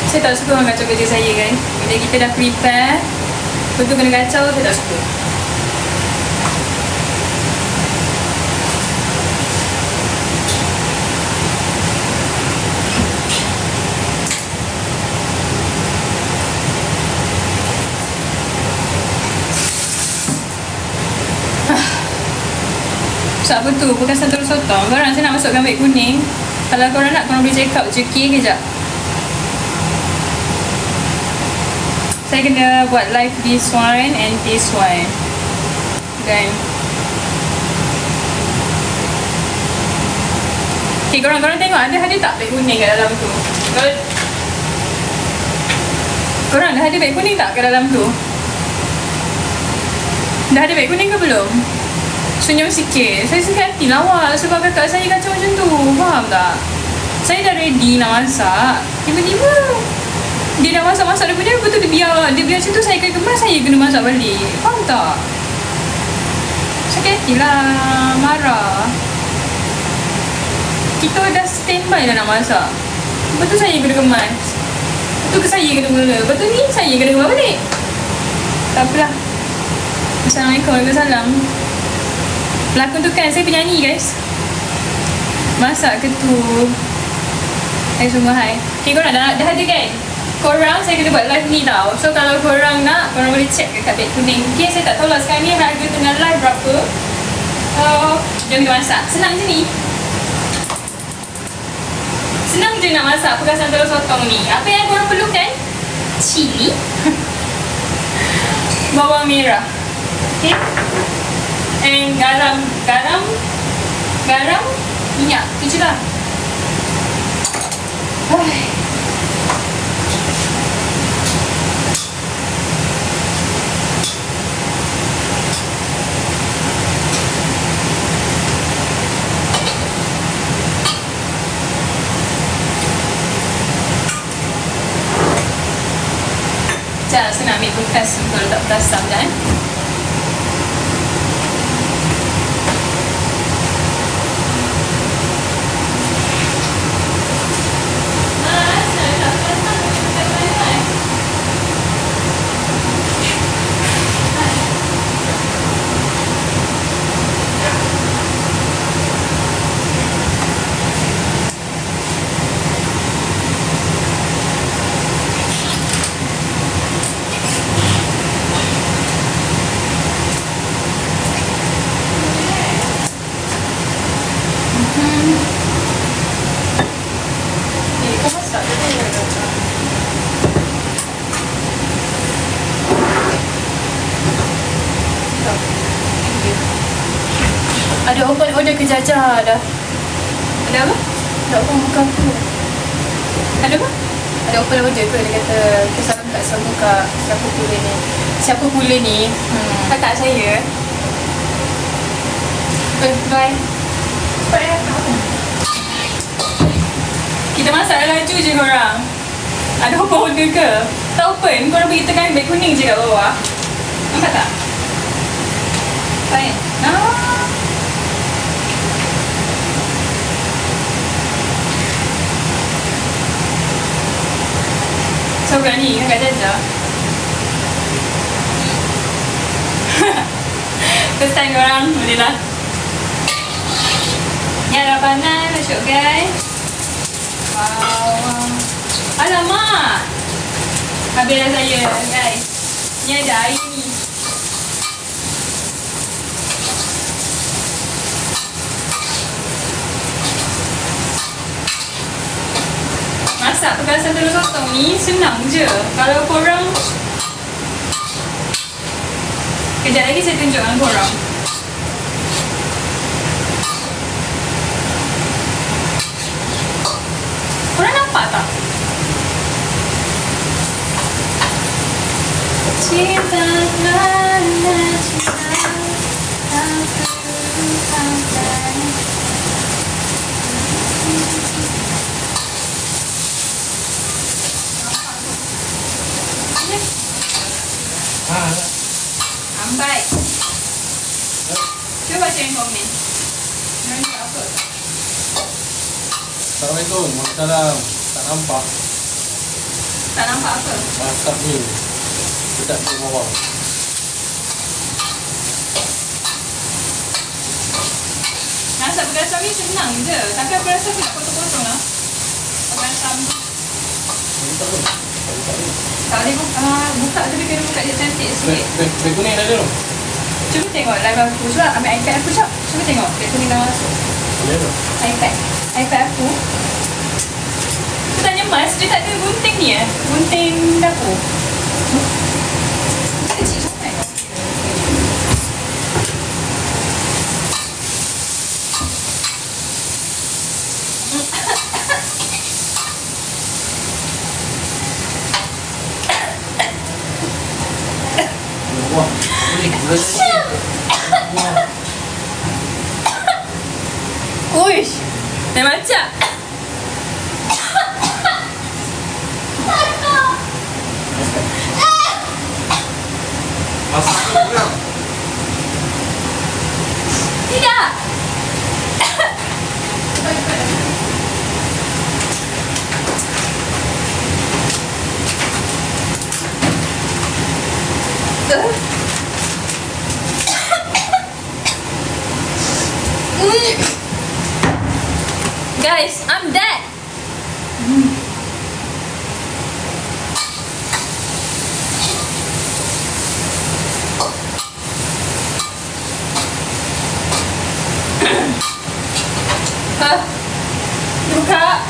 Saya tak suka orang kacau kerja saya guys. Bila kita dah prepare, lepas tu kena kacau, saya tak suka. Apa tu? Bukan satu sotong. Korang saya nak masukkan beg kuning. Kalau korang nak, korang boleh check out je. Kejap. Saya kena buat live this one and this one. Kan? Okay, korang tengok ada tak beg kuning kat dalam tu? Korang dah ada beg kuning tak kat dalam tu? Dah ada beg kuning ke belum? Senyum sikit. Saya sakit hati lawa sebab kakak saya kacau macam tu. Faham tak? Saya dah ready nak masak. Tiba-tiba dia dah masak-masak dia punya. Lepas tu dia biar macam tu. Saya kena kemas, saya kena masak balik. Faham tak? Sakit hati lah. Marah. Kita dah standby dah nak masak. Lepas tu saya kena kemas. Lepas tu saya kena mula. Lepas tu ni saya kena kemas balik. Tak apalah. Assalamualaikum. Waalaikumsalam. Pelakon tu kan saya penyanyi guys. Masak ke tu. Hai semua hai. Okay, korang dah ada kan? Korang saya kena buat live ni tau. So kalau korang nak, korang boleh check dekat beg kuning. Okay, saya tak tahu lah sekarang ni harga tengah live berapa. Jom kita masak. Senang je ni. Senang je nak masak perkasan telur sotong ni. Apa yang korang perlukan? Cili. Bawang merah. Okay. And garam, minyak, tu je lah. Sekejap, saya nak ambil bekas untuk letak perasan dah ada open order ke Jaja dah. Ada apa? Ada open buka tu. Ada apa? Ada open order ke dia kata salam kat semua kat siapa pula ni. Siapa pula ni? Kakak saya. Bye. Bye. Kita masak laju je korang. Ada open order ke? Tak open, korang pergi tekan beg kuning je kat bawah. Nampak tak? Baik. So berani kan kat Jaja. First time korang, boleh lah. Ni ada panas, masuk guys. Wow. Alamak. Habis dah saya guys. Ni ada air ni. Masak perkasan telur sotong ni senang je. Kalau korang, kejap lagi saya tunjukkan korang. Korang nampak tak? Cinta kerana cinta tak perlu sampai. Ambai. Cuba baca yang komen. Mereka cakap apa? Assalamualaikum. Waalaikumsalam. Tak nampak. Tak nampak apa? Masak ni sedap tu bawang. Masak bergasam ni senang je. Tapi aku rasa aku nak potong-potong lah. Bergasam. Buka tu. Tak boleh buka tapi kena buka dia cantik sikit. Kuih kuning dah ada tu. Cuba tengok live aku. Cuba ambil iPad aku jap. Cuba tengok. Dia kuning dah masuk. Ada tu. iPad aku. Aku tanya Mas, dia tak ada gunting ni gunting dapur. Kecil sangat. Wah, boleh gula sikit. Wah. Uish, dah macam. Masak ni kurang. Tidak. Guys, I'm dead. Buka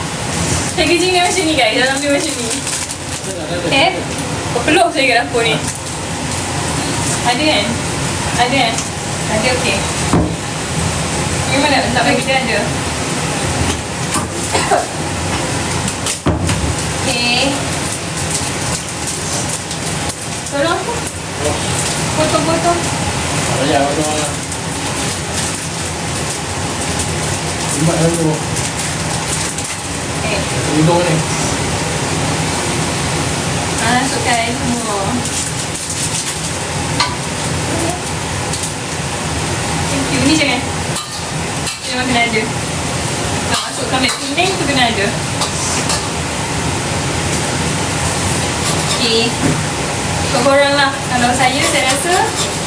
packaging dia macam ni guys. Dalam dia macam ni. Peluk saya kat dapur ni. Ada kan? Ada okey. Memang nak letak bagi dia ada. Okey. Tolong aku. Potong-potong. Tak payah potong lah. Limat dalam tu. Hidung ni. Masukkan semua. Thank you. Ni jangan. Ni memang kena ada. Nak masukkan mek kuning tu kena ada. Okay. Untuk korang lah. Kalau saya rasa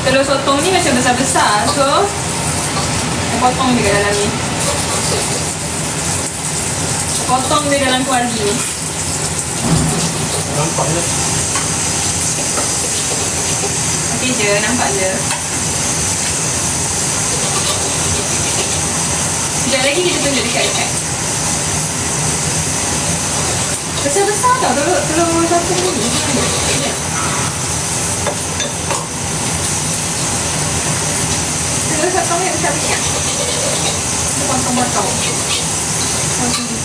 telur sotong ni macam besar-besar. So, saya potong dia kat dalam ni. Potong dia dalam kuali ni. Nampak je. Okey je, nampak je. Sekejap lagi kita tunjuk dekat iPad. Besar-besar tau telur sotong ni. Sekejap. Telur sotong ni besar-besar. Kita potong-potong.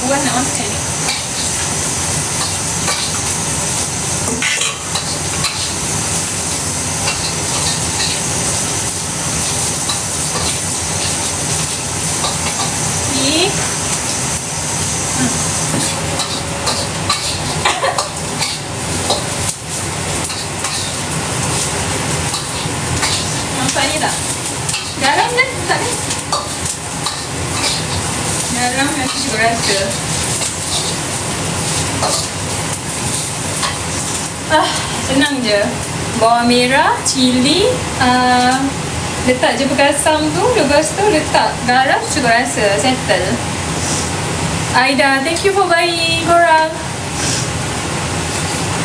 Puas nak makan ni. Ni. Nampak ni tak? Garam kan? Tak kan? Garam nanti juga rasa. Senang je. Bawang merah, cili, letak je bergasam tu. Lepas tu letak garam, cukup rasa. Settle. Aida, thank you for buying korang.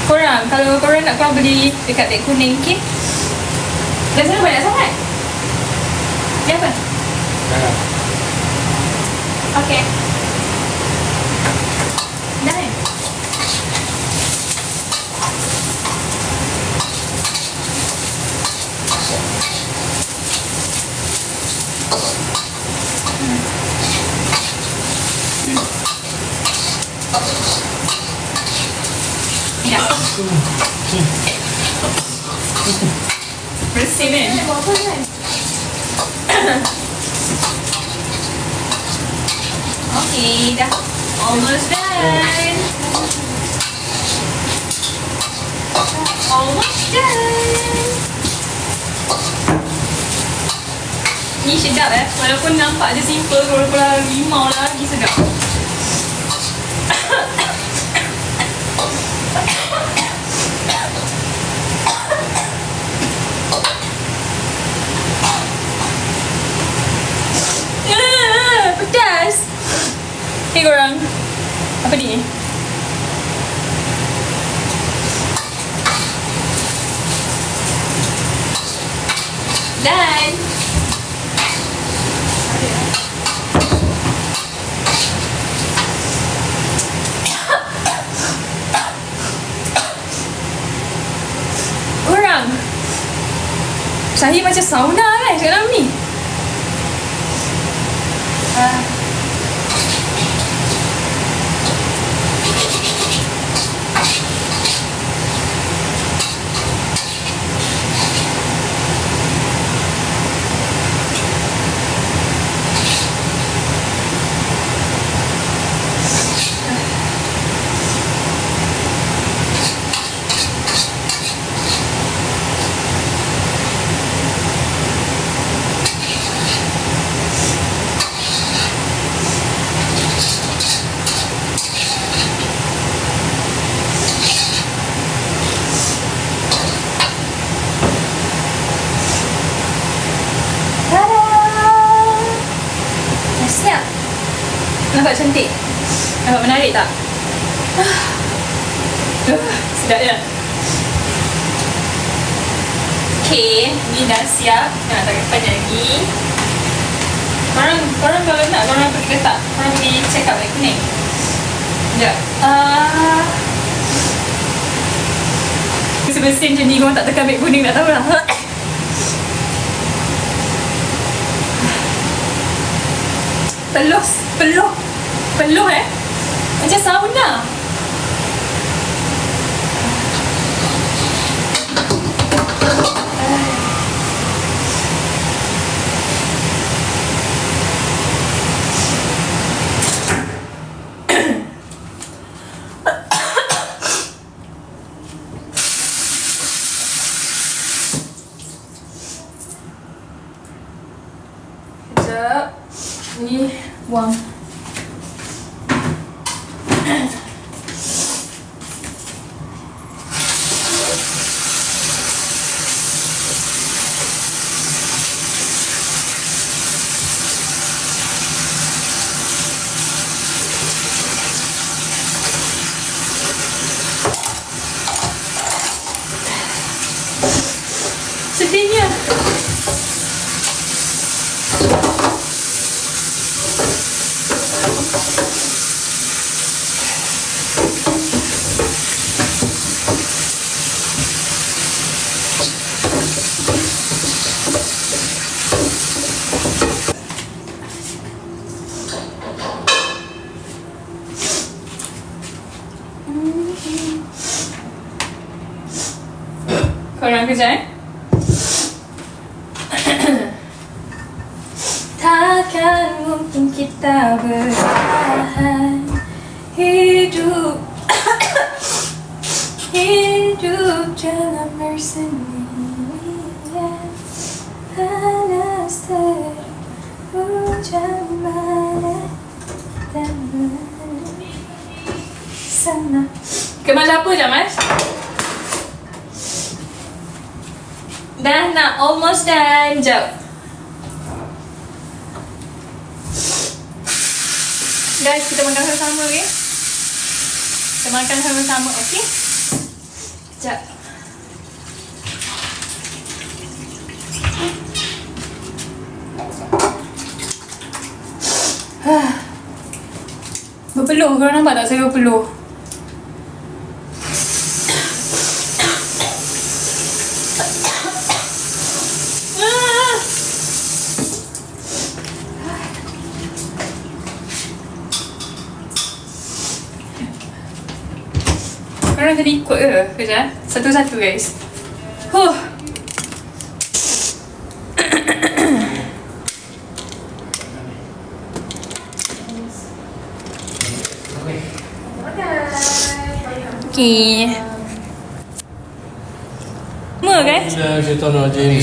Kalau korang nak korang beli dekat beg kuning, okay? Rasanya banyak sangat. Ni apa? Jangan. Okay. Dah kan? Ya. Bersih kan? Buat apa kan? Okay, dah almost done. Almost done. Ni sedap walaupun nampak je simple, kalau limau lagi sedap. ni korang? Apa ni? Dan korang, saya macam sauna kan sekarang ni. Siap. Nampak cantik? Nampak menarik tak? Sedap ya? Okay, ni dah siap. Nak tak banyak lagi. Korang kalau nak, korang pergi ke tak? Korang pergi check up lagi kuning. Sekejap. Bersin macam ni, korang tak tekan beg kuning, tak tahu lah. Peluh macam sauna. Sekejap. Ni buang. Sedihnya. Korang kerja Takkan mungkin kita bertahan hidup dalam bersendirian. Panas terik hujan badai dan sana. Kemas apa je Mas? Dah nak almost done. Jap guys, kita makan sama-sama, okay? Kita makan sama-sama, okay? Sekejap. Berpeluh, korang nampak tak saya berpeluh? Korang kena ikut ke? Kejap. Satu-satu guys. Okay. Guys.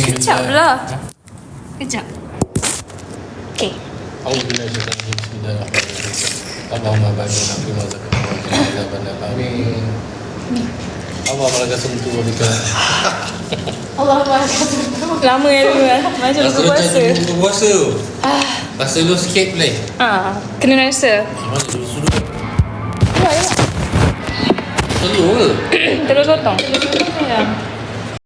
Kejap lah. Kejap. Okay. Allahumma ba'dina fi ma zakatna wa qina adzaban nar. Amin. Allah melagakan tu bika. Allah Akbar. Lama ya dulu lah. Macam Rasa buka puasa. macam buka puasa. Rasa dulu sikit boleh. Kena rasa. Mana dulu suruh. Ya, ya. Telur ke? Telur sotong. Telur sotong sayang.